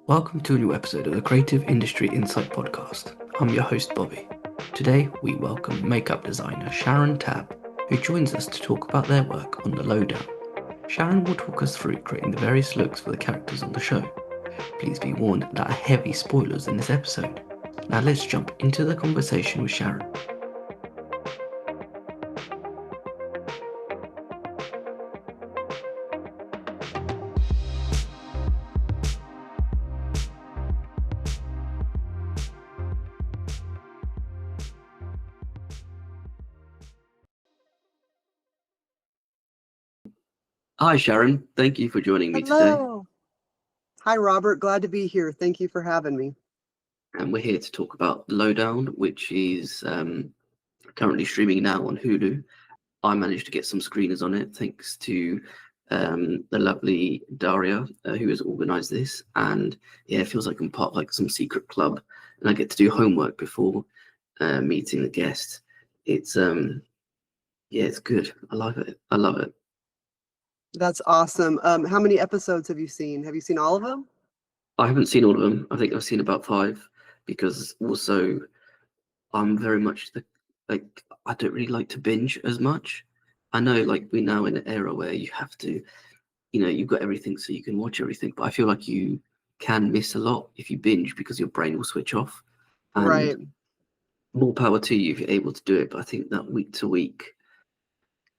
Welcome to a new episode of the Creative Industry Insight podcast. I'm your host, Bobby. Today, we welcome makeup designer Sharon Tabb, who joins us to talk about their work on the Lowdown. Sharon will talk us through creating the various looks for the characters on the show. Please be warned that there are heavy spoilers in this episode. Now let's jump into the conversation with Sharon. Hi, Sharon. Thank you for joining me today. Hello. Hi, Robert. Glad to be here. Thank you for having me. And we're here to talk about Lowdown, which is currently streaming now on Hulu. I managed to get some screeners on it thanks to the lovely Daria who has organised this. And yeah, it feels like I'm part of like some secret club, and I get to do homework before meeting the guest. It's it's good. I love it. I love it. That's awesome. How many episodes have you seen? Have you seen all of them? I haven't seen all of them. I think I've seen about 5, because also I'm very much I don't really like to binge as much. I know like we're now in an era where you have to, you've got everything so you can watch everything, but I feel like you can miss a lot if you binge because your brain will switch off. And Right. more power to you if you're able to do it. But I think that week to week,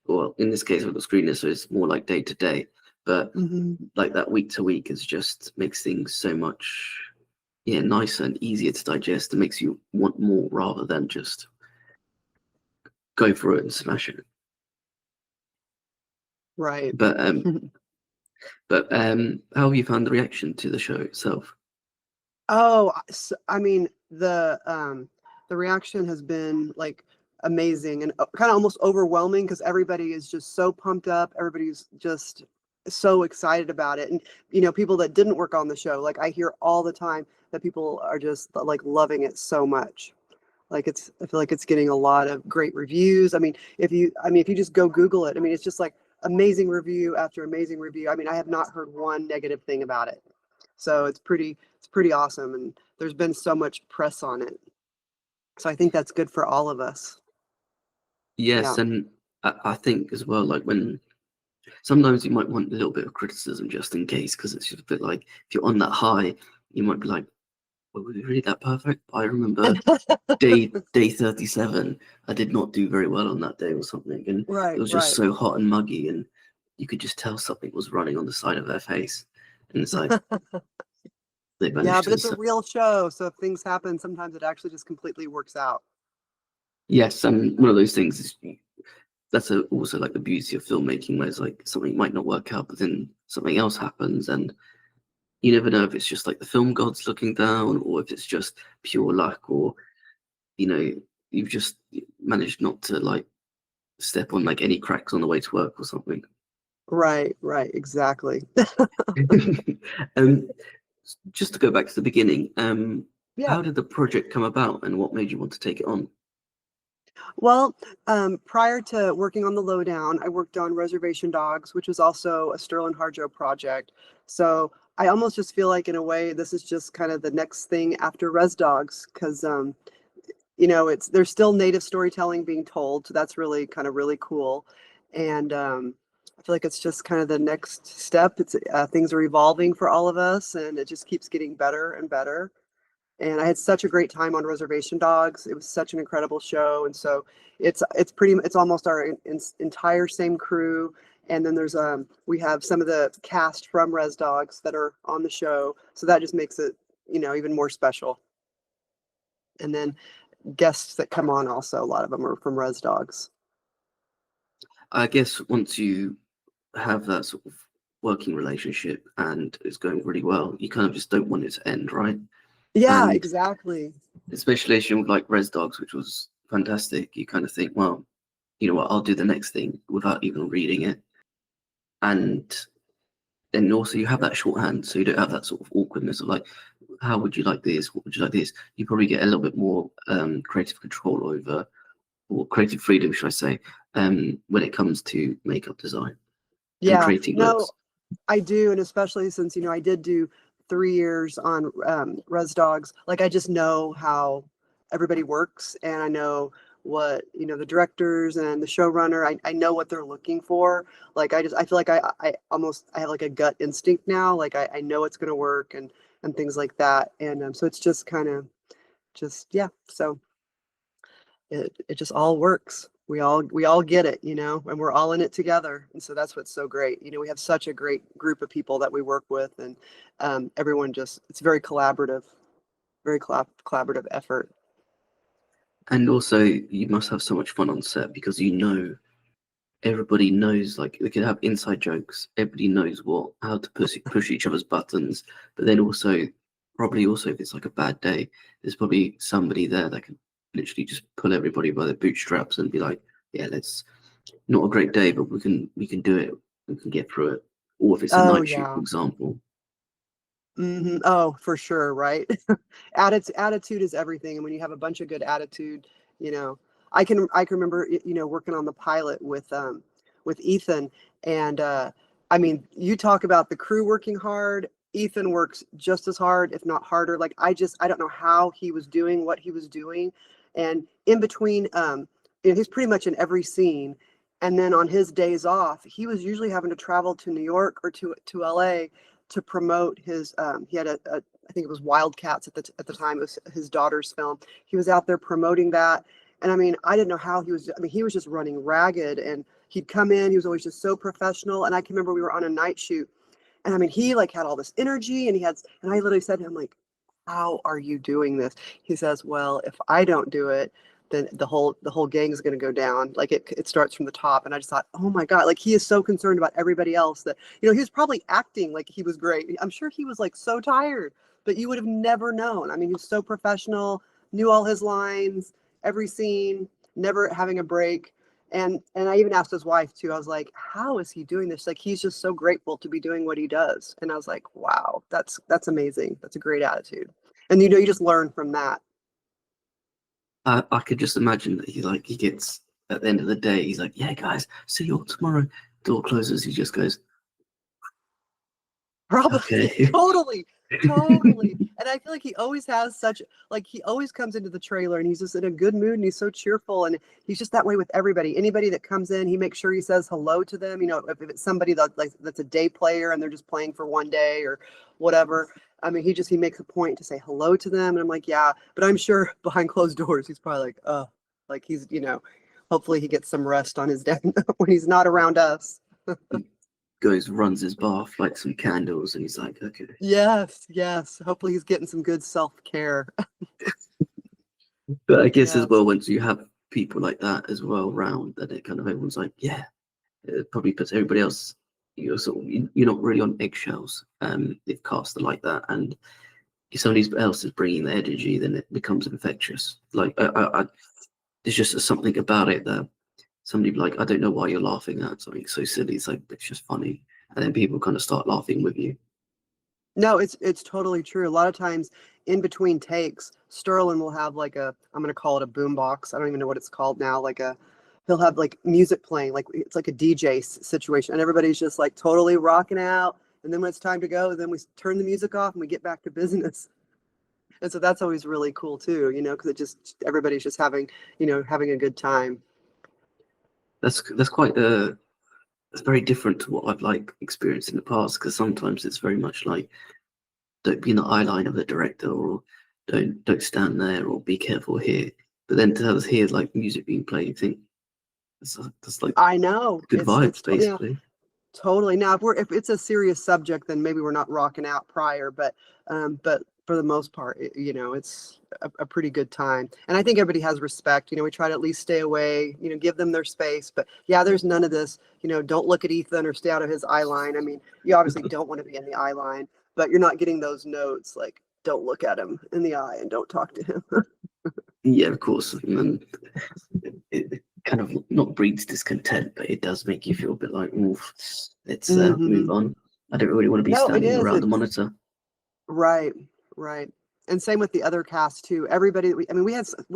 well, in this case, I've got screener, so it's more like day to day. But like that week to week is just makes things so much, nicer and easier to digest. It makes you want more rather than just go through it and smash it. Right. But how have you found the reaction to the show itself? Oh, I mean, the reaction has been like amazing and kind of almost overwhelming because everybody is just so pumped up. Everybody's just so excited about it. And, people that didn't work on the show, like I hear all the time that people are just like loving it so much. I feel like it's getting a lot of great reviews. If you just go Google it, it's just like amazing review after amazing review. I have not heard one negative thing about it. So it's pretty awesome. And there's been so much press on it. So I think that's good for all of us. Yes. Yeah. And I think as well, like when sometimes you might want a little bit of criticism just in case, because it's just a bit like if you're on that high, you might be like, well, was it really that perfect? I remember day 37, I did not do very well on that day or something, and it was just so hot and muggy, and you could just tell something was running on the side of their face, and it's like they managed Yeah, to. but it's a real show, so if things happen, sometimes it actually just completely works out. Yes, and one of those things is that's also like the beauty of filmmaking, where it's like something might not work out, but then something else happens, and you never know if it's just like the film gods looking down, or if it's just pure luck, or you've just managed not to like step on like any cracks on the way to work or something. Right, exactly. Just to go back to the beginning, Yeah. how did the project come about, and what made you want to take it on? Well, prior to working on the Lowdown, I worked on Reservation Dogs, which was also a Sterling Harjo project. So I almost just feel like in a way, this is just kind of the next thing after Res Dogs, because there's still native storytelling being told. So that's really cool. And I feel like it's just kind of the next step. It's things are evolving for all of us, and it just keeps getting better and better. And I had such a great time on Reservation Dogs. It was such an incredible show, and so it's almost our entire same crew. And then we have some of the cast from Res Dogs that are on the show, so that just makes it even more special. And then guests that come on also, a lot of them are from Res Dogs. I guess once you have that sort of working relationship and it's going really well, you kind of just don't want it to end, right? Yeah, And exactly. especially as you like Res Dogs, which was fantastic, you kind of think, well, you know what, I'll do the next thing without even reading it. And then also you have that shorthand, so you don't have that sort of awkwardness of like, how would you like this? What would you like this? You probably get a little bit more creative control over, or creative freedom, should I say, when it comes to makeup design and creating looks. I do, and especially since I did do 3 years on Res Dogs, like I just know how everybody works, and I know what, you know, the directors and the showrunner, I know what they're looking for. Like I feel like I almost I have like a gut instinct now. Like I know it's gonna work and things like that. And so it's just kind of just yeah. So it just all works. We all get it, you know, and we're all in it together. And so that's what's so great. You know, we have such a great group of people that we work with, and everyone just it's very collaborative, very collaborative effort. And also, you must have so much fun on set because you know everybody knows, like they can have inside jokes. Everybody knows what how to push each other's buttons. But then also, probably also if it's like a bad day, there's probably somebody there that can literally just pull everybody by their bootstraps and be like, yeah, let's not a great day, but we can do it. We can get through it. Or if it's a Oh night shoot, for yeah. example. Oh, for sure, right? Attitude is everything, and when you have a bunch of good attitude, you know, I can remember you know working on the pilot with Ethan, and I mean, you talk about the crew working hard. Ethan works just as hard, if not harder. Like I don't know how he was doing what he was doing, and in between, you know, he's pretty much in every scene. And then on his days off, he was usually having to travel to New York or to LA to promote his he had a I think it was Wildcats at the time. It was his daughter's film. He was out there promoting that. And I mean, I didn't know how he was. I mean, he was just running ragged, and he'd come in. He was always just so professional. And I can remember we were on a night shoot, and I mean, he like had all this energy, and and I literally said to him like, "How are you doing this?" He says, "Well, if I don't do it, then the whole gang is going to go down. Like it starts from the top." And I just thought, oh my God, like he is so concerned about everybody else that, you know, he was probably acting like he was great. I'm sure he was like so tired, but you would have never known. I mean, he was so professional, knew all his lines, every scene, never having a break. And I even asked his wife too. I was like, how is he doing this? Like he's just so grateful to be doing what he does. And I was like, wow, that's amazing. That's a great attitude. And you know, you just learn from that. I could just imagine that he gets at the end of the day, he's like, yeah, guys, see you all tomorrow. Door closes, he just goes, Probably, okay. totally, totally. And I feel like he always has such like he always comes into the trailer and he's just in a good mood and he's so cheerful and he's just that way with everybody. Anybody that comes in, he makes sure he says hello to them. You know, if it's somebody that like that's a day player and they're just playing for one day or whatever. I mean, he makes a point to say hello to them. And I'm like, yeah, but I'm sure behind closed doors, he's probably like he's, you know, hopefully he gets some rest on his day when he's not around us. Goes, runs his bath, lights some candles, and he's like, okay. Yes, yes. Hopefully he's getting some good self-care. But I guess as Yes. well, once you have people like that as well around, that it kind of everyone's like, yeah, it probably puts everybody else. You're not really on eggshells. If cast are like that, and if somebody else is bringing the energy, then it becomes infectious. Like there's just something about it that somebody be like, I don't know why you're laughing at something so silly. It's like it's just funny, and then people kind of start laughing with you. No, it's totally true. A lot of times in between takes, Sterling will have like I'm gonna call it a boom box. I don't even know what it's called now. He'll have like music playing, like it's like a DJ situation, and everybody's just like totally rocking out. And then when it's time to go, then we turn the music off and we get back to business. And so that's always really cool too, you know, because it just everybody's just having, you know, having a good time. That's quite it's very different to what I've like experienced in the past because sometimes it's very much like don't be in the eye line of the director or don't stand there or be careful here. But then to have hear like music being played, you think that's like I know good vibes yeah. basically. Totally. Now, if it's a serious subject, then maybe we're not rocking out prior, but for the most part, you know, it's a pretty good time. And I think everybody has respect. You know, we try to at least stay away. You know, give them their space. But yeah, there's none of this. You know, don't look at Ethan or stay out of his eye line. I mean, you obviously don't want to be in the eye line, but you're not getting those notes like don't look at him in the eye and don't talk to him. Yeah, of course. And then it kind of not breeds discontent, but it does make you feel a bit like, oof, let's move Hmm. on. I don't really want to be No, it standing is. around the It's monitor. right, right. And same with the other cast too. Everybody, I mean, we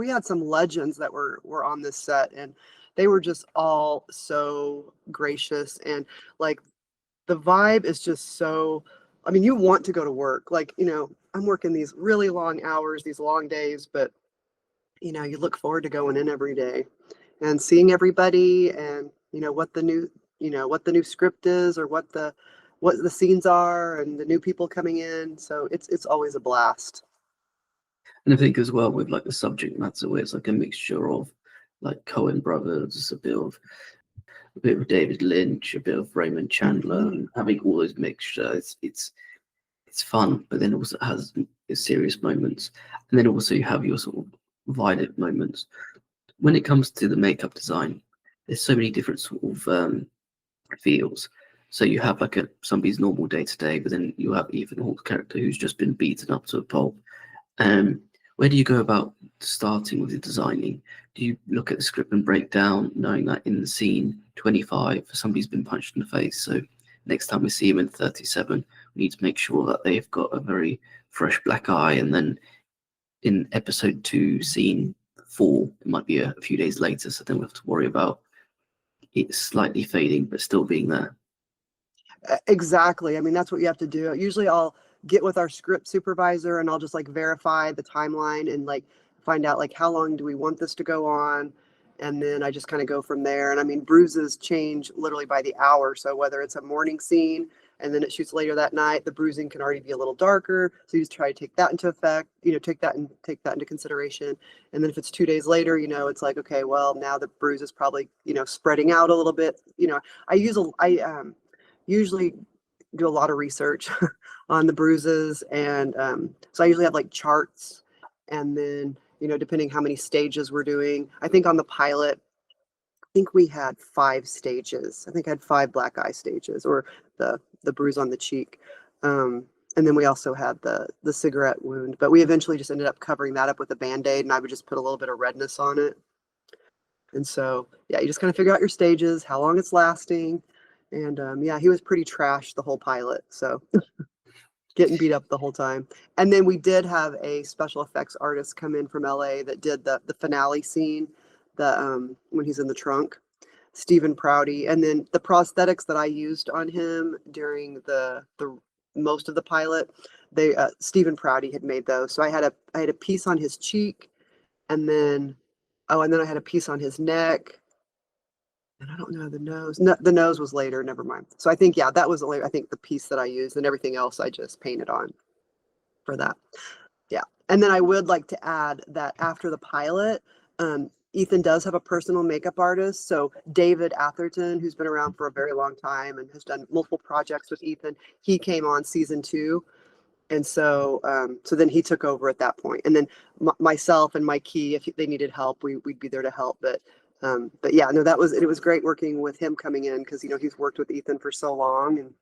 had some legends that were on this set, and they were just all so gracious and like the vibe is just so I mean, you want to go to work. Like, I'm working these really long hours, these long days, but you look forward to going in every day and seeing everybody and what the new script is or what the scenes are and the new people coming in. So it's always a blast. And I think as well with like the subject matter where it's like a mixture of like Coen brothers, a bit of David Lynch, a bit of Raymond Chandler, Mhm. and having all those mixtures, it's fun, but then also has its serious moments, and then also you have your sort of violent moments. When it comes to the makeup design, there's so many different sort of feels. So you have like somebody's normal day to day, but then you have Ethan Hawke's character who's just been beaten up to a pulp. Um, where do you go about starting with the designing? Do you look at the script and break down, knowing that in the scene 25, somebody's been punched in the face? So next time we see him in 37, we need to make sure that they've got a very fresh black eye. And then in episode 2, scene 4, it might be a few days later. So then we have to worry about it slightly fading, but still being there. Exactly. I mean, that's what you have to do. Usually I'll get with our script supervisor and I'll just like verify the timeline and like find out like how long do we want this to go on. And then I just kind of go from there. And I mean, bruises change literally by the hour. So whether it's a morning scene and then it shoots later that night, the bruising can already be a little darker. So you just try to take that into effect, take that into consideration. And then if it's 2 days later, it's like, okay, well, now the bruise is probably, spreading out a little bit. I usually do a lot of research on the bruises, and so I usually have like charts, and then depending how many stages we're doing. I think on the pilot, I think we had 5 stages. I think I had 5 black eye stages, or the bruise on the cheek. And then we also had the cigarette wound, but we eventually just ended up covering that up with a Band-Aid, and I would just put a little bit of redness on it. And so, yeah, you just kind of figure out your stages, how long it's lasting. And yeah, he was pretty trash the whole pilot. So getting beat up the whole time. And then we did have a special effects artist come in from LA that did the finale scene, the when he's in the trunk, Stephen Prouty. And then the prosthetics that I used on him during the most of the pilot, they Stephen Prouty had made those. So I had a piece on his cheek, and then I had a piece on his neck. And I don't know the nose. No, the nose was later. Never mind. So I think, yeah, that was I think the piece that I used, and everything else I just painted on for that. Yeah. And then I would like to add that after the pilot, Ethan does have a personal makeup artist. So David Atherton, who's been around for a very long time and has done multiple projects with Ethan, he came on season 2. And so then he took over at that point. And then myself and my key, if they needed help, we'd be there to help. But yeah, no, it was great working with him coming in, because he's worked with Ethan for so long, and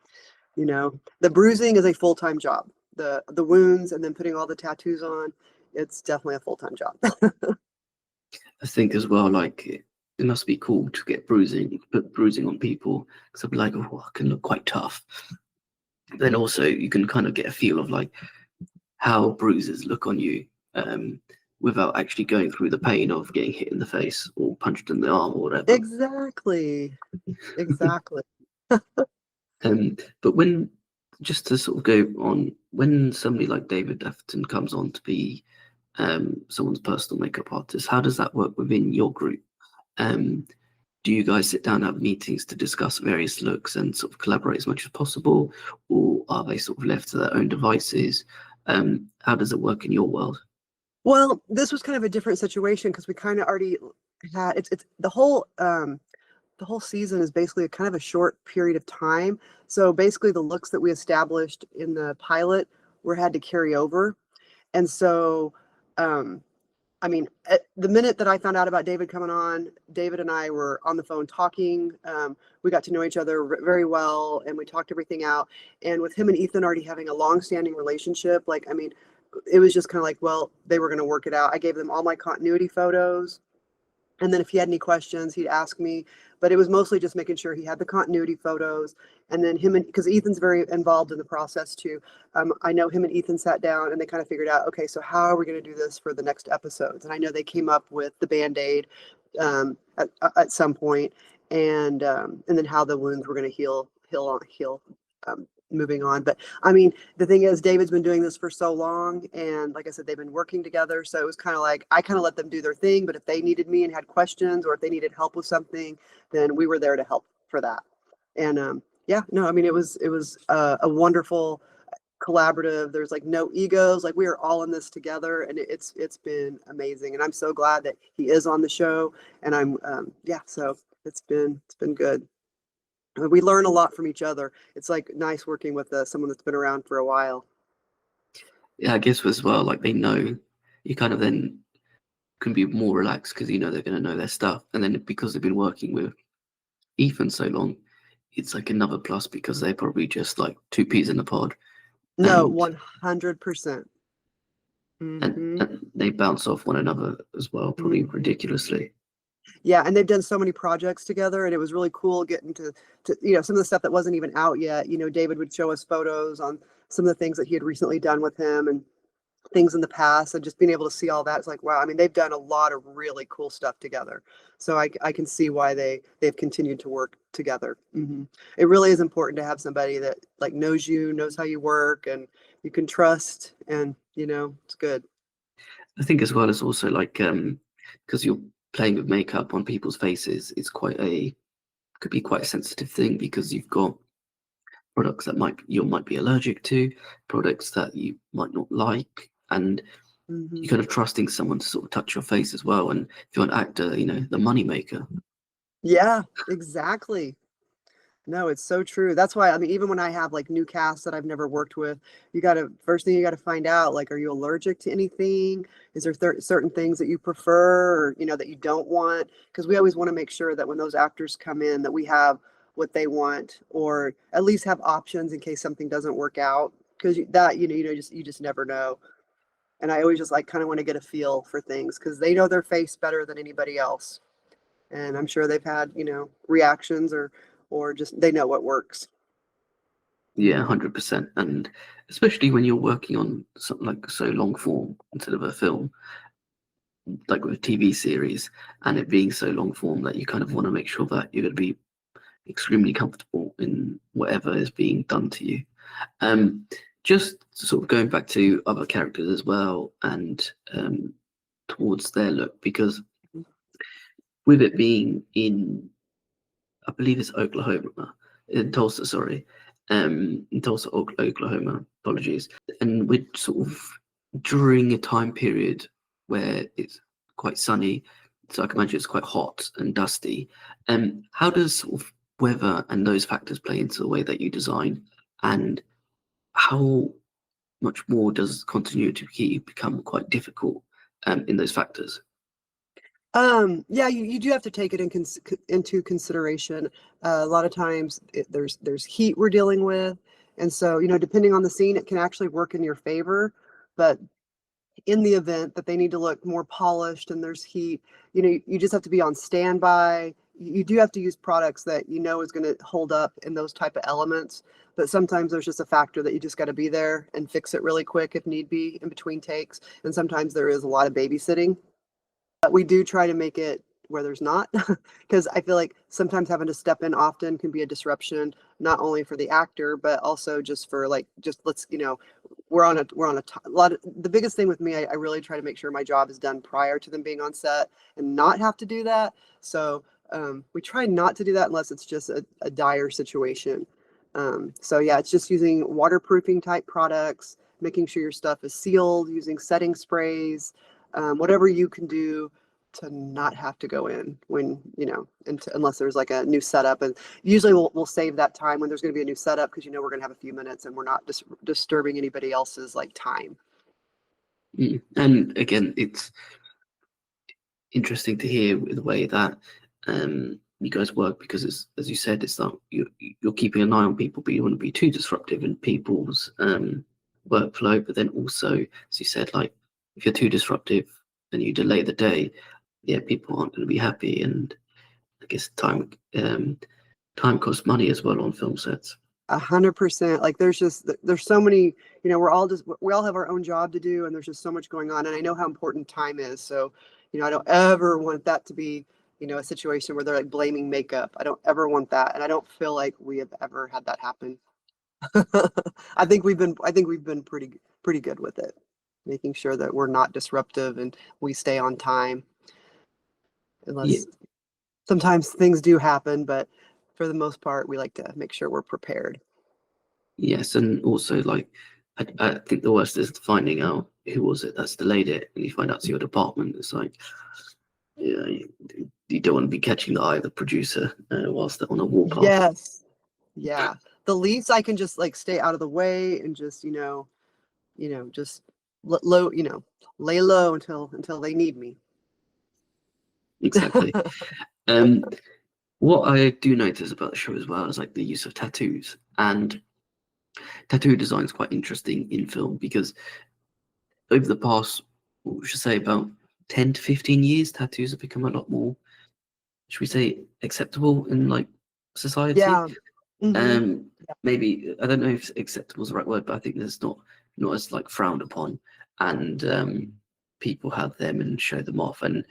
the bruising is a full-time job. The wounds and then putting all the tattoos on, it's definitely a full-time job. I think as well, like it must be cool to get put bruising on people, because I'd be like, oh, I can look quite tough. Then also you can kind of get a feel of like how bruises look on you, without actually going through the pain of getting hit in the face or punched in the arm or whatever. Exactly. Exactly. But just to sort of go on, when somebody like David Atherton comes on to be someone's personal makeup artist, how does that work within your group? Do you guys sit down and have meetings to discuss various looks and sort of collaborate as much as possible, or are they sort of left to their own devices? How does it work in your world? Well, this was kind of a different situation because we kind of already had it's the whole season is basically a kind of a short period of time. So basically the looks that we established in the pilot were had to carry over. And so I mean, at the minute that I found out about David coming on, David and I were on the phone talking. We got to know each other very well, and we talked everything out. And with him and Ethan already having a long-standing relationship, like, I mean, it was just kind of like, well, they were going to work it out. I gave them all my continuity photos, and then if he had any questions, he'd ask me. But it was mostly just making sure he had the continuity photos. And then because Ethan's very involved in the process too. I know him and Ethan sat down and they kind of figured out, okay, so how are we going to do this for the next episodes? And I know they came up with the Band-Aid at some point, and then how the wounds were going to heal moving on. But I mean, the thing is, David's been doing this for so long, and like I said, they've been working together. So it was kind of like I kind of let them do their thing, but if they needed me and had questions, or if they needed help with something, then we were there to help for that. And yeah, no, I mean, it was a wonderful collaborative. There's like no egos. Like we are all in this together, and it's been amazing. And I'm so glad that he is on the show. And I'm yeah, so it's been good. We learn a lot from each other. It's like nice working with someone that's been around for a while. Yeah, I guess as well, like they know you kind of then can be more relaxed because you know they're going to know their stuff. And then because they've been working with Ethan so long, it's like another plus because they're probably just like two peas in the pod. No, And 100%. Hmm. and they bounce off one another as well, probably Hmm. ridiculously. Yeah, and they've done so many projects together, and it was really cool getting to some of the stuff that wasn't even out yet. David would show us photos on some of the things that he had recently done with him, and things in the past, and just being able to see all that. It's like, wow, I mean, they've done a lot of really cool stuff together. So I can see why they've continued to work together. It really is important to have somebody that like knows you, knows how you work, and you can trust, and it's good. I think as well as also like because you're playing with makeup on people's faces, it's could be quite a sensitive thing because you've got products that you might be allergic to, products that you might not like, and Hmm. you're kind of trusting someone to sort of touch your face as well. And if you're an actor, the money maker. Yeah, exactly. No, it's so true. That's why, I mean, even when I have like new casts that I've never worked with, first thing you got to find out, like, are you allergic to anything? Is there certain things that you prefer, or, that you don't want? Because we always want to make sure that when those actors come in, that we have what they want, or at least have options in case something doesn't work out. Because you just never know. And I always just like kind of want to get a feel for things because they know their face better than anybody else. And I'm sure they've had, reactions, or just they know what works. Yeah, 100%. And especially when you're working on something like so long form instead of a film, like with a TV series, and it being so long form that you kind of want to make sure that you're going to be extremely comfortable in whatever is being done to you. Um, just sort of going back to other characters as well, and towards their look, because with it being in, I believe it's Oklahoma, in Tulsa, sorry, in Tulsa, Oklahoma, apologies, and we're sort of during a time period where it's quite sunny, so I can imagine it's quite hot and dusty. How does sort of weather and those factors play into the way that you design, and how much more does continuity become quite difficult in those factors? Yeah, you do have to take it into consideration. A lot of times there's heat we're dealing with, and so depending on the scene, it can actually work in your favor. But in the event that they need to look more polished and there's heat, you just have to be on standby. You do have to use products that is going to hold up in those type of elements. But sometimes there's just a factor that you just got to be there and fix it really quick if need be in between takes. And sometimes there is a lot of babysitting. But we do try to make it where there's not, because I feel like sometimes having to step in often can be a disruption, not only for the actor, but also just for like, just let's, a lot of, the biggest thing with me, I really try to make sure my job is done prior to them being on set and not have to do that. So we try not to do that unless it's just a dire situation. So yeah, it's just using waterproofing type products, making sure your stuff is sealed, using setting sprays, whatever you can do to not have to go in when unless there's like a new setup. And usually we'll save that time when there's going to be a new setup, because we're going to have a few minutes and we're not disturbing anybody else's like time. And again, it's interesting to hear the way that you guys work, because it's, as you said, it's like you're keeping an eye on people, but you want to be too disruptive in people's workflow. But then also, as you said, like if you're too disruptive and you delay the day, yeah, people aren't going to be happy. And I guess time costs money as well on film sets. 100%. Like there's so many, we all have our own job to do, and there's just so much going on. And I know how important time is. So, I don't ever want that to be, a situation where they're like blaming makeup. I don't ever want that. And I don't feel like we have ever had that happen. I think we've been pretty good with it, making sure that we're not disruptive and we stay on time. Yeah, Unless sometimes things do happen, but for the most part, we like to make sure we're prepared. yes, and also like I think the worst is finding out who was it that's delayed it, and you find out it's your department. It's like, yeah, you don't want to be catching the eye of the producer whilst they're on a warpath. Yes. Yeah. The least I can just like stay out of the way and just, just low, lay low until they need me. Exactly. Um, what I do notice about the show as well is like the use of tattoos, and tattoo design is quite interesting in film because over the past, what we should say, about 10 to 15 years, tattoos have become a lot more, should we say, acceptable in like society. Yeah. Hmm. Um, maybe I don't know if acceptable is the right word, but I think there's not as like frowned upon, and people have them and show them off, and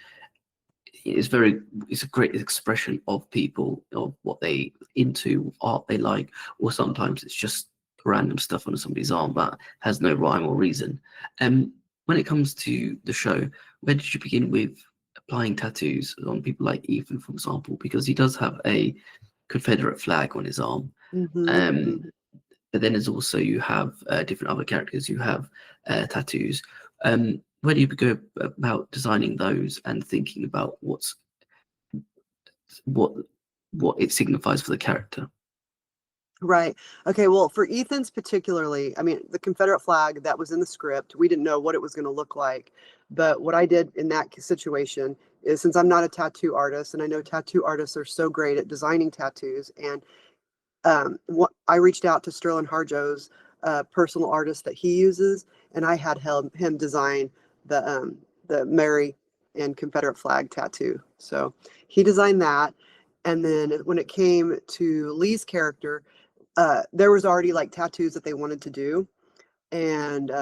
it's a great expression of people, of what they into, art they like, or sometimes it's just random stuff on somebody's arm that has no rhyme or reason. When it comes to the show, where did you begin with applying tattoos on people like Ethan, for example, because he does have a Confederate flag on his arm. Hmm. um but then there's also, you have different other characters who have tattoos. Where do you go about designing those and thinking about what what it signifies for the character? Right. Okay. Well, for Ethan's particularly, I mean, the Confederate flag that was in the script, we didn't know what it was going to look like. But what I did in that situation is, since I'm not a tattoo artist, and I know tattoo artists are so great at designing tattoos, and what I reached out to Sterling Harjo's personal artist that he uses, and I had him design the Mary and Confederate flag tattoo. So he designed that, and then when it came to Lee's character, there was already like tattoos that they wanted to do, and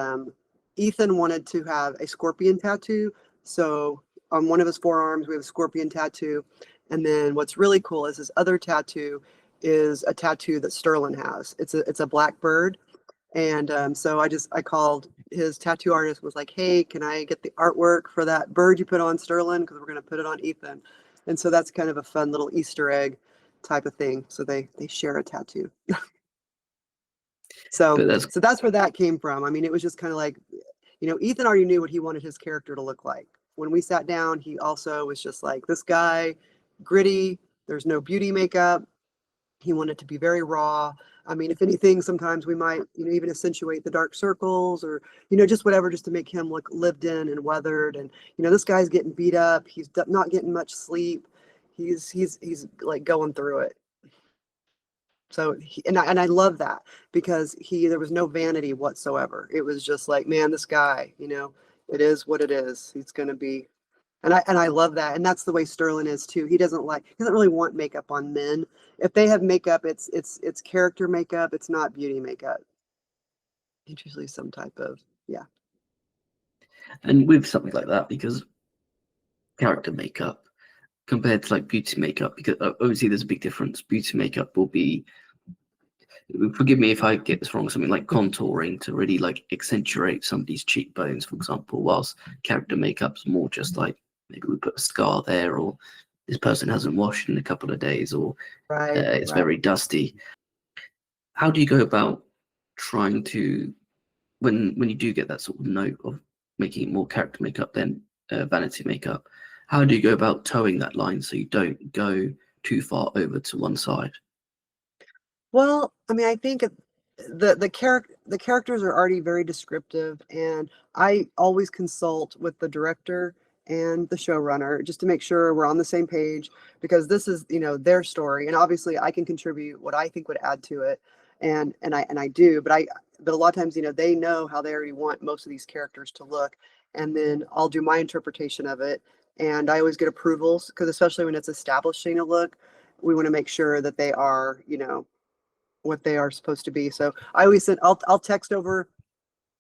Ethan wanted to have a scorpion tattoo. So on one of his forearms, we have a scorpion tattoo, and then what's really cool is his other tattoo is a tattoo that Sterling has. It's a black bird, and so I called his tattoo artist, was like, hey, can I get the artwork for that bird you put on Sterling, because we're going to put it on Ethan. And so that's kind of a fun little Easter egg type of thing. So they share a tattoo. So But that's so that's where that came from. I mean, it was just kind of like, Ethan already knew what he wanted his character to look like. When we sat down, he also was just like, this guy, gritty, there's no beauty makeup. He wanted to be very raw. I mean, if anything, sometimes we might, even accentuate the dark circles, or, just whatever, just to make him look lived in and weathered. And, this guy's getting beat up. He's not getting much sleep. He's like going through it. So, and I love that, because there was no vanity whatsoever. It was just like, man, this guy, it is what it is. He's going to be, and I love that. And that's the way Sterling is too. He doesn't really want makeup on men. If they have makeup, it's character makeup. It's not beauty makeup. It's usually some type of, yeah. and with something like that, because character makeup compared to like beauty makeup, because obviously there's a big difference. Beauty makeup will be, forgive me if I get this wrong, something like contouring to really like accentuate somebody's cheekbones, for example, whilst character makeup's more just like, maybe we put a scar there, or this person hasn't washed in a couple of days, or Right. it's Right. very dusty. How do you go about trying to, when you do get that sort of note of making it more character makeup than vanity makeup, how do you go about towing that line so you don't go too far over to one side? Well, I mean, I think the characters are already very descriptive, and I always consult with the director and the showrunner just to make sure we're on the same page, because this is, their story, and obviously I can contribute what I think would add to it, and I do, but a lot of times, they know how they already want most of these characters to look, and then I'll do my interpretation of it, and I always get approvals, because especially when it's establishing a look, we want to make sure that they are, what they are supposed to be. So I always said, I'll text over,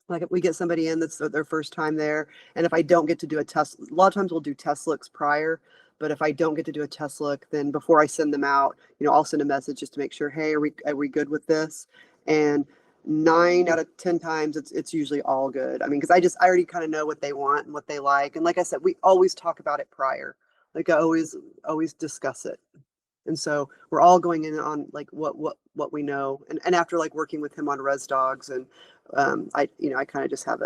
like if we get somebody in that's their first time there, and if I don't get to do a test, a lot of times we'll do test looks prior, but if I don't get to do a test look, then before I send them out, I'll send a message just to make sure, hey, are we good with this? And 9 out of 10 times it's usually all good. I mean, because I already kind of know what they want and what they like. And like I said, we always talk about it prior. Like I always discuss it. And so we're all going in on like what we know. And after like working with him on Res Dogs, and I kind of just have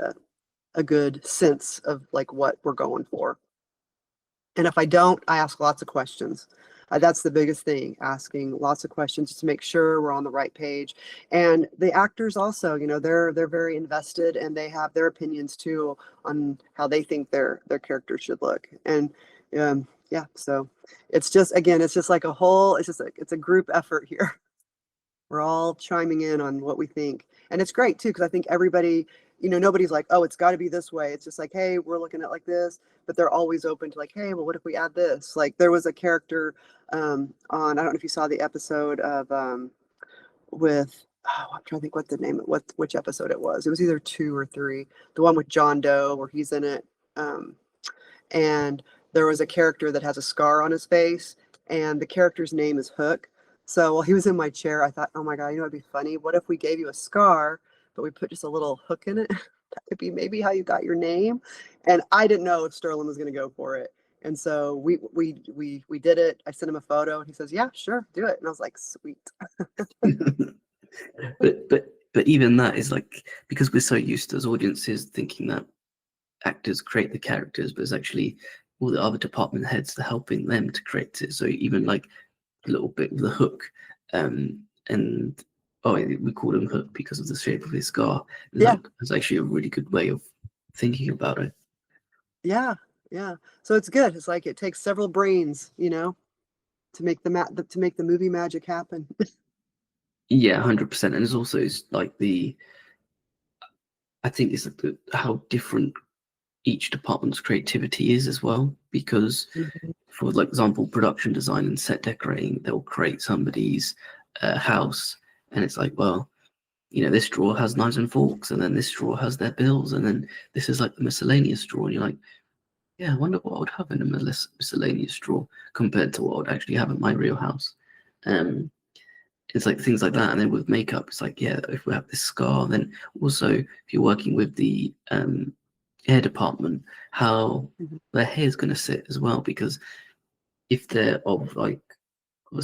a good sense of like what we're going for. And if I don't, I ask lots of questions. That's the biggest thing, asking lots of questions to make sure we're on the right page. And the actors also, they're very invested, and they have their opinions too on how they think their characters should look. And yeah, so it's just like it's a group effort here. We're all chiming in on what we think. And it's great too, because I think everybody, nobody's like, oh, it's got to be this way. It's just like, hey, we're looking at like this, but they're always open to like, hey, well, what if we add this? Like there was a character on, I don't know if you saw the episode of with, oh, I'm trying to think which episode it was. It was either 2 or 3. The one with John Doe where he's in it. And there was a character that has a scar on his face, and the character's name is Hook. So while he was in my chair, I thought, oh my God, it'd be funny. What if we gave you a scar, but we put just a little hook in it? That could be maybe how you got your name. And I didn't know if Sterling was going to go for it. And so we did it. I sent him a photo, and he says, yeah, sure, do it. And I was like, sweet. but even that is like, because we're so used to as audiences thinking that actors create the characters, but it's actually all the other department heads that are helping them to create it. So even like a little bit of the Hook, and we call him Hook because of the shape of his scar. Yeah, it's actually a really good way of thinking about it. Yeah. So it's good. It's like it takes several brains, to make to make the movie magic happen. Yeah, 100%. And it's also like I think it's like how different each department's creativity is as well, because for like example, production design and set decorating, they'll create somebody's house, and it's like, well, this drawer has knives and forks, and then this drawer has their bills, and then this is like the miscellaneous drawer, and you're like, yeah, I wonder what I would have in a miscellaneous drawer compared to what I would actually have in my real house. It's like things like that. And then with makeup, it's like, yeah, if we have this scar, then also if you're working with the hair department, how their hair is going to sit as well, because if they're of like a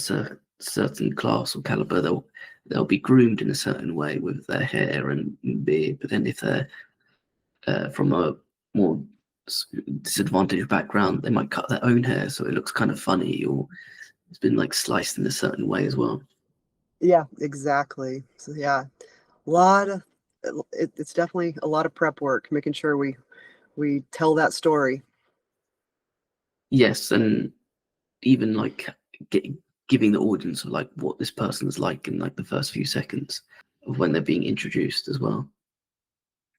certain class or caliber, they'll be groomed in a certain way with their hair and beard. But then if they're from a more disadvantaged background, they might cut their own hair so it looks kind of funny, or it's been like sliced in a certain way as well. Yeah, exactly. So yeah, it's definitely a lot of prep work, making sure we tell that story. Yes, and even like giving the audience of like what this person's like in like the first few seconds of when they're being introduced as well.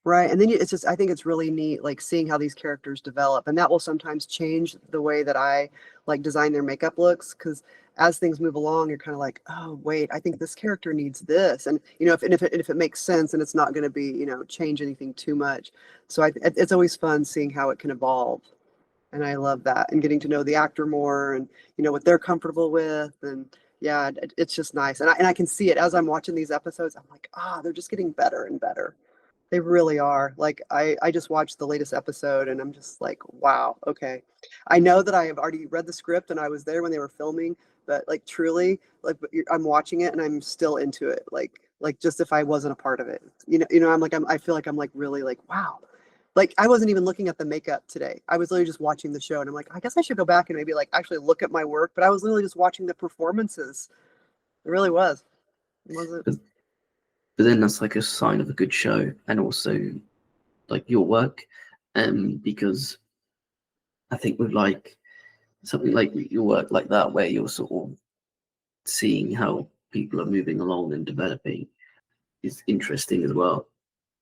Right. And then I think it's really neat, like seeing how these characters develop, and that will sometimes change the way that I like design their makeup looks. Cause as things move along, you're kind of like, oh, wait, I think this character needs this. And, if it makes sense and it's not going to be, change anything too much. So it's always fun seeing how it can evolve. And I love that, and getting to know the actor more, and, what they're comfortable with. And yeah, it's just nice. And I can see it as I'm watching these episodes. I'm like, they're just getting better and better. They really are. Like I just watched the latest episode, and I'm just like, wow, okay. I know that I have already read the script and I was there when they were filming, but like truly, like I'm watching it and I'm still into it. Like just if I wasn't a part of it, I feel like I'm like really like, wow. Like I wasn't even looking at the makeup today. I was literally just watching the show, and I'm like, I guess I should go back and maybe like actually look at my work, but I was literally just watching the performances. It really was. Was it? But then that's like a sign of a good show, and also like your work, because I think with like something like your work like that, where you're sort of seeing how people are moving along and developing, is interesting as well.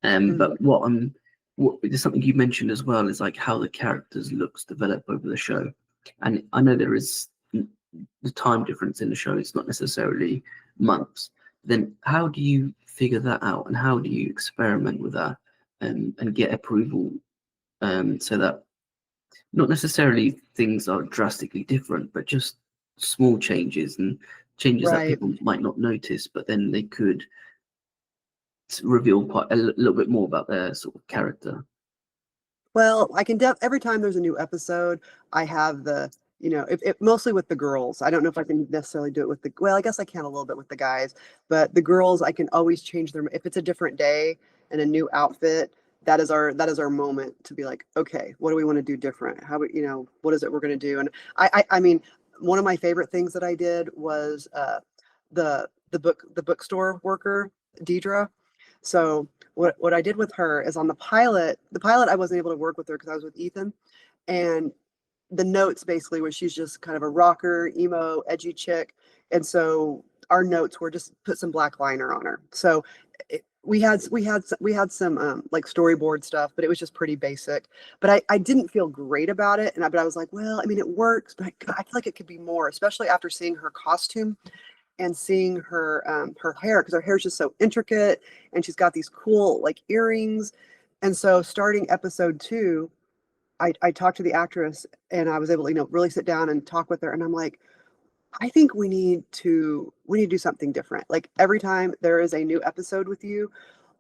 But what there's something you mentioned as well is like how the characters looks develop over the show, and I know there is the time difference in the show. It's not necessarily months. Then how do you figure that out, and how do you experiment with that, and get approval, so that not necessarily things are drastically different, but just small changes and changes that Right. people might not notice, but then they could reveal quite a little bit more about their sort of character? Well, I can every time there's a new episode, I have the, if mostly with the girls. I don't know if I can necessarily do it with well, I guess I can a little bit with the guys, but the girls, I can always change them. If it's a different day and a new outfit, that is our moment to be like, okay, what do we want to do different? How we, what is it we're going to do? And I mean, one of my favorite things that I did was the bookstore worker, Deidre. So what I did with her is on the pilot I wasn't able to work with her because I was with Ethan, and the notes basically was she's just kind of a rocker, emo, edgy chick, and so our notes were just put some black liner on her. So we had some like storyboard stuff, but it was just pretty basic. But I didn't feel great about it, but I was like, well, I mean, it works, but I feel like it could be more, especially after seeing her costume and seeing her hair, because her hair is just so intricate, and she's got these cool like earrings. And so starting episode 2, I talked to the actress, and I was able to really sit down and talk with her, and I'm like, I think we need to do something different. Like every time there is a new episode with you,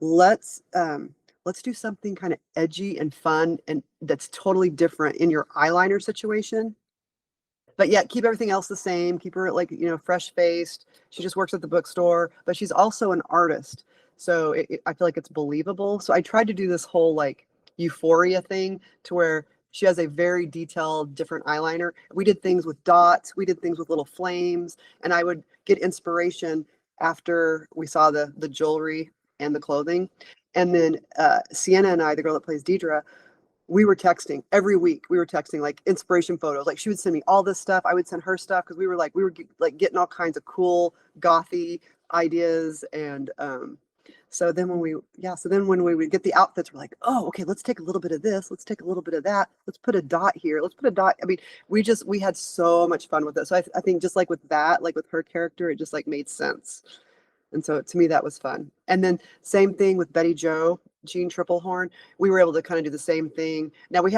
let's do something kind of edgy and fun and that's totally different in your eyeliner situation, but yet keep everything else the same. Keep her like, fresh faced. She just works at the bookstore, but she's also an artist. So I feel like it's believable. So I tried to do this whole like euphoria thing to where she has a very detailed, different eyeliner. We did things with dots. We did things with little flames, and I would get inspiration after we saw the jewelry and the clothing. And then Sienna and I, the girl that plays Deidre, we were texting every week. We were texting like inspiration photos. Like she would send me all this stuff. I would send her stuff because we were getting all kinds of cool gothy ideas. And so then when we would get the outfits, we're like, oh, okay, let's take a little bit of this. Let's take a little bit of that. Let's put a dot here. Let's put a dot. I mean, we had so much fun with it. So I think just like with that, like with her character, it just like made sense. And so to me, that was fun. And then same thing with Betty Jo, Jean Triplehorn. We were able to kind of do the same thing. Now we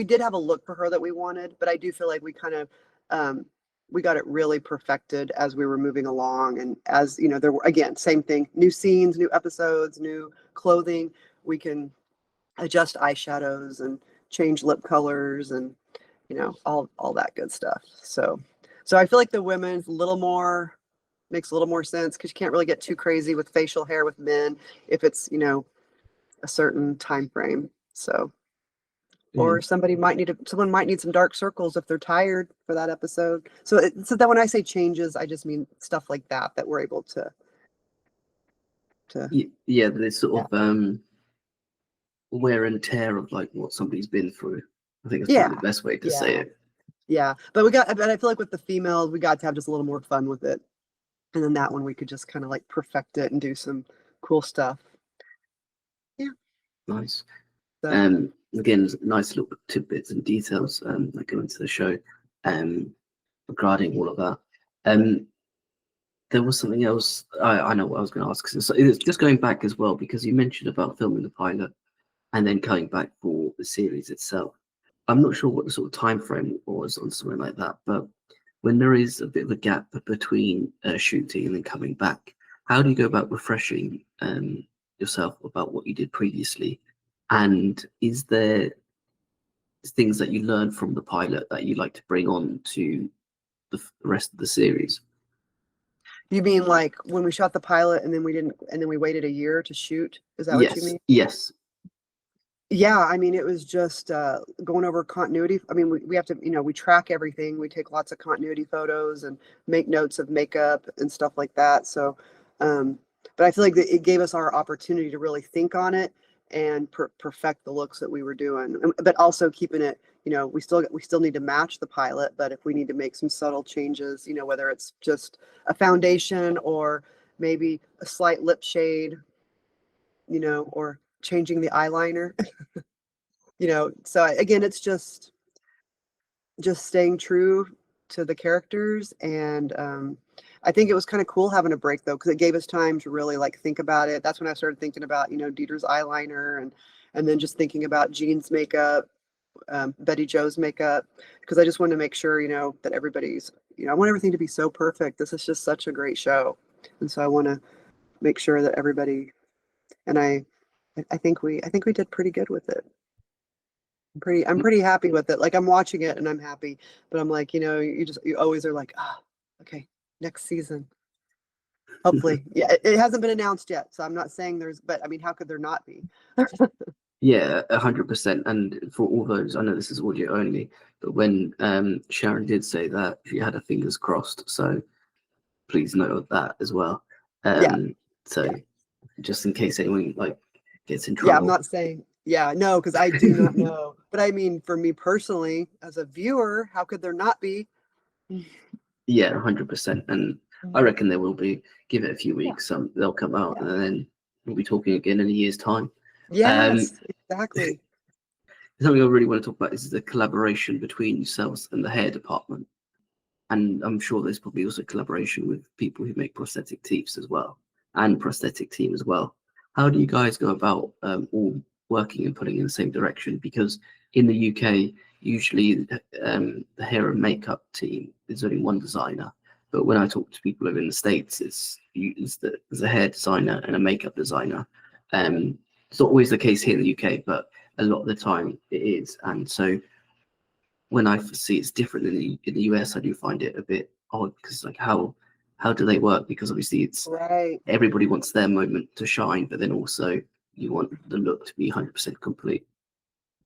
did have a look for her that we wanted, but I do feel like we kind of, we got it really perfected as we were moving along. And as there were, again, same thing, new scenes, new episodes, new clothing. We can adjust eyeshadows and change lip colors and, all that good stuff. So I feel like the women's makes a little more sense because you can't really get too crazy with facial hair with men if it's a certain time frame. So or someone might need some dark circles if they're tired for that episode. So that when I say changes, I just mean stuff like that we're able to yeah, this sort of wear and tear of like what somebody's been through. I think it's probably the best way to say it. Yeah, but I feel like with the females, we got to have just a little more fun with it. And then that one, we could just kind of like perfect it and do some cool stuff. Yeah. Nice. So, again, nice little tidbits and details that go into the show regarding all of that. There was something else. I know what I was going to ask. So it's just going back as well, because you mentioned about filming the pilot and then coming back for the series itself. I'm not sure what the sort of time frame was on something like that, but when there is a bit of a gap between shooting and then coming back, how do you go about refreshing yourself about what you did previously? And is there things that you learned from the pilot that you like to bring on to the rest of the series? you mean like when we shot the pilot and then we waited a year to shoot? Is that what you mean? Yes. Yeah, I mean, it was just going over continuity. I mean, we have to, we track everything. We take lots of continuity photos and make notes of makeup and stuff like that. So, but I feel like it gave us our opportunity to really think on it and perfect the looks that we were doing, but also keeping it, we still need to match the pilot, but if we need to make some subtle changes, whether it's just a foundation or maybe a slight lip shade, or changing the eyeliner. So again, it's just staying true to the characters. And I think it was kind of cool having a break though, because it gave us time to really like think about it. That's when I started thinking about Dieter's eyeliner and then just thinking about Jean's makeup, Betty Jo's makeup, because I just wanted to make sure that everybody's, I want everything to be so perfect. This is just such a great show, and so I want to make sure that everybody And I think we did pretty good with it. I'm pretty happy with it. Like I'm watching it and I'm happy, but I'm like, you always are like, ah, okay, next season. Hopefully. Yeah, it hasn't been announced yet, so I'm not saying but I mean, how could there not be? Yeah, 100%. And for all those, I know this is audio only, but when Sharon did say that, she had her fingers crossed. So please note that as well. Yeah, So yeah, just in case anyone like gets in yeah. I'm trouble. not saying, yeah, no, because I do not know. But I mean, for me personally, as a viewer, how could there not be? Yeah, 100%. And I reckon there will be. Give it a few Yeah, weeks, they'll come out, yeah. and then we'll be talking again in a year's time. Um, Yes, exactly. Something I really want to talk about is the collaboration between yourselves and the hair department. And I'm sure there's probably also collaboration with people who make prosthetic teeth as well, and prosthetic team as well. How do you guys go about all working and putting in the same direction? Because in the UK, usually the hair and makeup team is only one designer. But when I talk to people over in the States, there's a hair designer and a makeup designer. It's not always the case here in the UK, but a lot of the time it is. And so when I see it's different in the US, I do find it a bit odd because like how do they work? Because obviously it's Right. everybody wants their moment to shine, but then also you want the look to be 100% complete.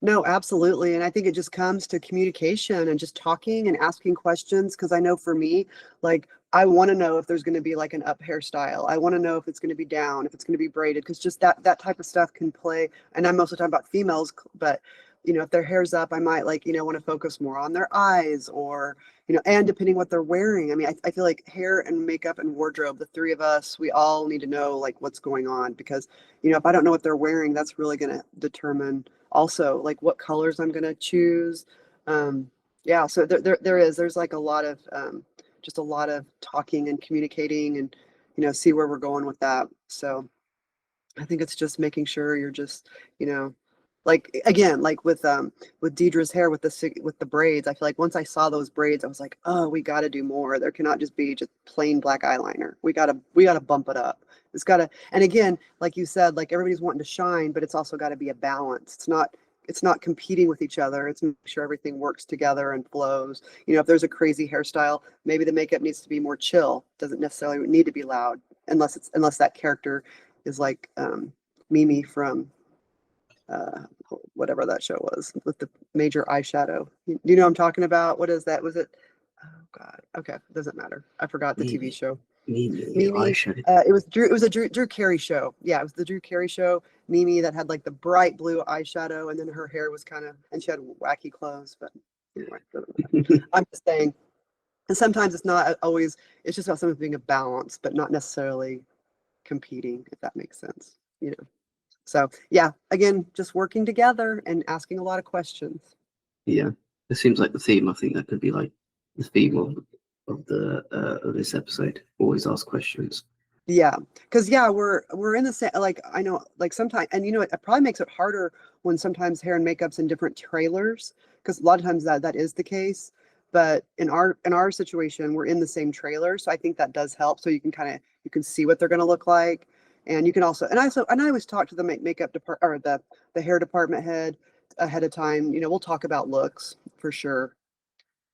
No, absolutely. And I think it just comes to communication and just talking and asking questions. Cause I know for me, like, I want to know if there's going to be like an up hairstyle. I want to know if it's going to be down, if it's going to be braided, because just that type of stuff can play. And I'm mostly talking about females, but if their hair's up, I might like, want to focus more on their eyes or, and depending what they're wearing. I mean, I feel like hair and makeup and wardrobe, the three of us, we all need to know like what's going on because, if I don't know what they're wearing, that's really going to determine also like what colors I'm going to choose. Yeah, so there's like a lot of just a lot of talking and communicating and see where we're going with that. So I think it's just making sure you're just you know like again like with Deidre's hair with the braids. I feel like once I saw those braids, I was like, oh, we got to do more. There cannot just be just plain black eyeliner. We gotta bump it up. It's gotta, and again, like you said, like everybody's wanting to shine, but it's also got to be a balance. It's not competing with each other. It's making sure everything works together and flows. If there's a crazy hairstyle, maybe the makeup needs to be more chill. Doesn't necessarily need to be loud unless that character is like Mimi from uh, whatever that show was with the major eyeshadow. Do you know what I'm talking about? What is that? Was it? Oh God. Okay, doesn't matter. I forgot the TV Maybe, show. maybe I Mimi. should. It was Drew. It was a Drew Carey show. Yeah, it was the Drew Carey show. Mimi that had like the bright blue eyeshadow, and then her hair was kind of, and she had wacky clothes. But anyway, doesn't matter. I'm just saying. And sometimes it's not always. It's just about something being a balance, but not necessarily competing. If that makes sense. So yeah, again, just working together and asking a lot of questions. Yeah, it seems like the theme. I think that could be like the theme of this episode. Always ask questions. Yeah, because yeah, we're in the same. Like I know, like sometimes, and it probably makes it harder when sometimes hair and makeup's in different trailers, because a lot of times that is the case. But in our situation, we're in the same trailer, so I think that does help. So you can see what they're going to look like, and you can also and I always talk to the makeup department or the hair department head ahead of time. We'll talk about looks for sure,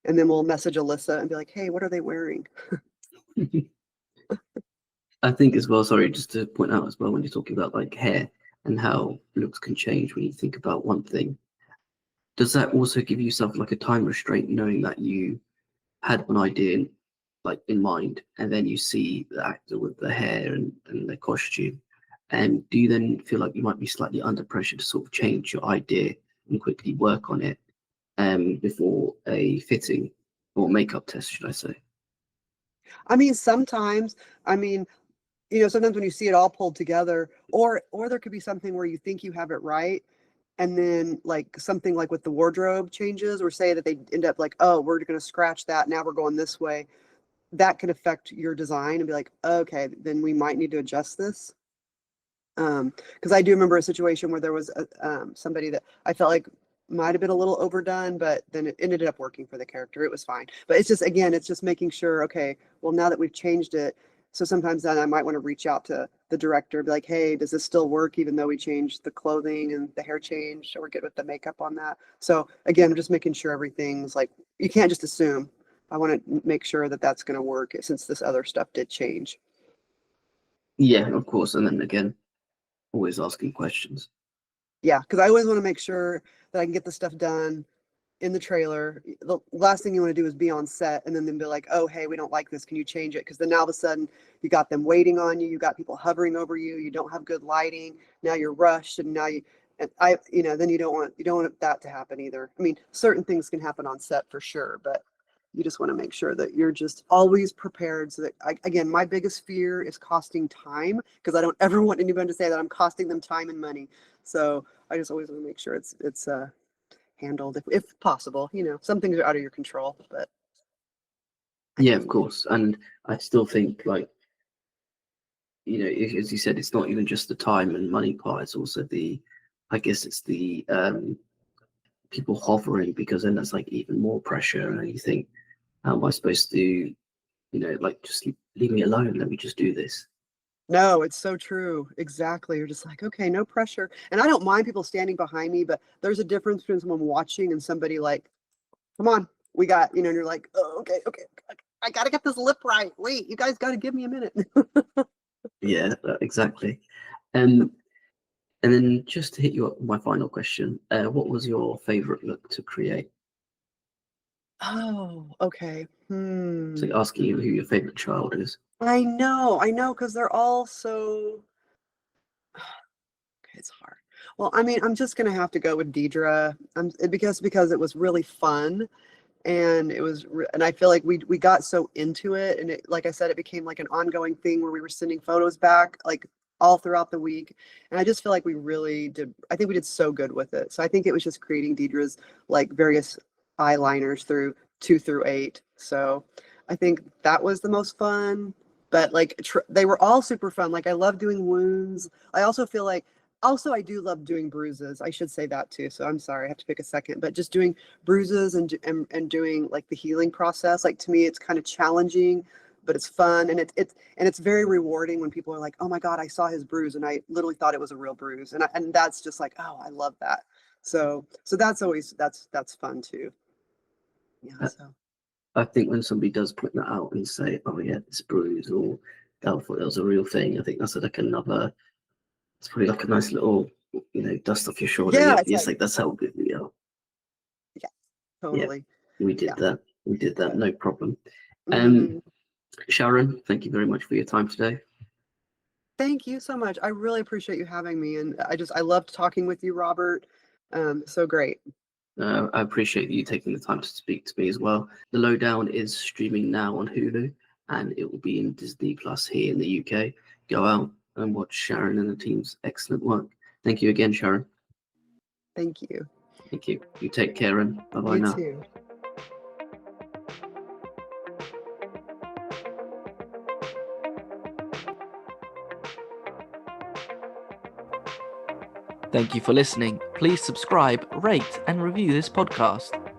and then we'll message Alyssa and be like, hey, what are they wearing? I think as well, sorry, just to point out as well, when you're talking about like hair and how looks can change when you think about one thing, does that also give yourself like a time restraint, knowing that you had one idea in mind, and then you see the actor with the hair and the costume, and do you then feel like you might be slightly under pressure to sort of change your idea and quickly work on it before a fitting or makeup test, should I say? I mean, sometimes, I mean, sometimes when you see it all pulled together, or there could be something where you think you have it right, and then like something like with the wardrobe changes, or say that they end up like, oh, we're going to scratch that. Now we're going this way. That can affect your design and be like, okay, then we might need to adjust this. Because I do remember a situation where there was somebody that I felt like might have been a little overdone, but then it ended up working for the character. It was fine. But it's just, again, it's just making sure, okay, well, now that we've changed it, So sometimes then I might want to reach out to the director, be like, hey, does this still work even though we changed the clothing and the hair changed, or we're good with the makeup on that? So again, just making sure everything's like, you can't just assume. I want to make sure that that's going to work since this other stuff did change. Yeah, of course. And then again, always asking questions. Yeah, because I always want to make sure that I can get the stuff done in the trailer. The last thing you want to do is be on set and then be like, oh, hey, we don't like this. Can you change it? Because then now all of a sudden you got them waiting on you. You got people hovering over you. You don't have good lighting. Now you're rushed, and now then you don't want that to happen either. I mean, certain things can happen on set for sure, but you just want to make sure that you're just always prepared. So that again, my biggest fear is costing time, because I don't ever want anyone to say that I'm costing them time and money. So I just always want to make sure it's handled if possible. Some things are out of your control, but yeah, of course. And I still think, like, as you said, it's not even just the time and money part, it's also I guess it's the people hovering, because then that's like even more pressure, and you think, how am I supposed to, like, just leave me alone, let me just do this. No, it's so true. Exactly. You're just like, okay, no pressure. And I don't mind people standing behind me, but there's a difference between someone watching and somebody like, come on, we got, and you're like, oh, okay. I got to get this lip right. Wait, you guys got to give me a minute. Yeah, exactly. And then just to hit you up with my final question, what was your favorite look to create? Oh, okay. So asking you who your favorite child is. I know, because they're all so, it's hard. Well, I mean, I'm just gonna have to go with Deidre, because it was really fun, and and I feel like we got so into it, and like I said, it became like an ongoing thing where we were sending photos back like all throughout the week, and I just feel like we really did. I think we did so good with it. So I think it was just creating Deidre's like various eyeliners through 2 through 8. So I think that was the most fun. But like they were all super fun. Like I love doing wounds. I also feel like I do love doing bruises. I should say that too. So I'm sorry, I have to pick a second. But just doing bruises and doing like the healing process, like to me, it's kind of challenging, but it's fun, and it's very rewarding when people are like, "Oh my God, I saw his bruise, and I literally thought it was a real bruise," and that's just like, "Oh, I love that." So that's always that's fun too. Yeah. Uh, So I think when somebody does point that out and say, "Oh yeah, this bruise," or "I thought that was a real thing," I think that's like another. It's probably like a nice little, dust off your shoulder. yeah, You're it's just like like, that's how good we are. yeah, Yeah, totally. we Yeah. did that. We did that. No problem. Hmm. Sharon, thank you very much for your time today. Thank you so much. I really appreciate you having me, and I loved talking with you, Robert. So great. I appreciate you taking the time to speak to me as well. The Lowdown is streaming now on Hulu, and it will be in Disney Plus here in the UK. Go out and watch Sharon and the team's excellent work. Thank you again, Sharon. Thank you. Thank you. You take care, and bye-bye You now. too. Thank you for listening. Please subscribe, rate, and review this podcast.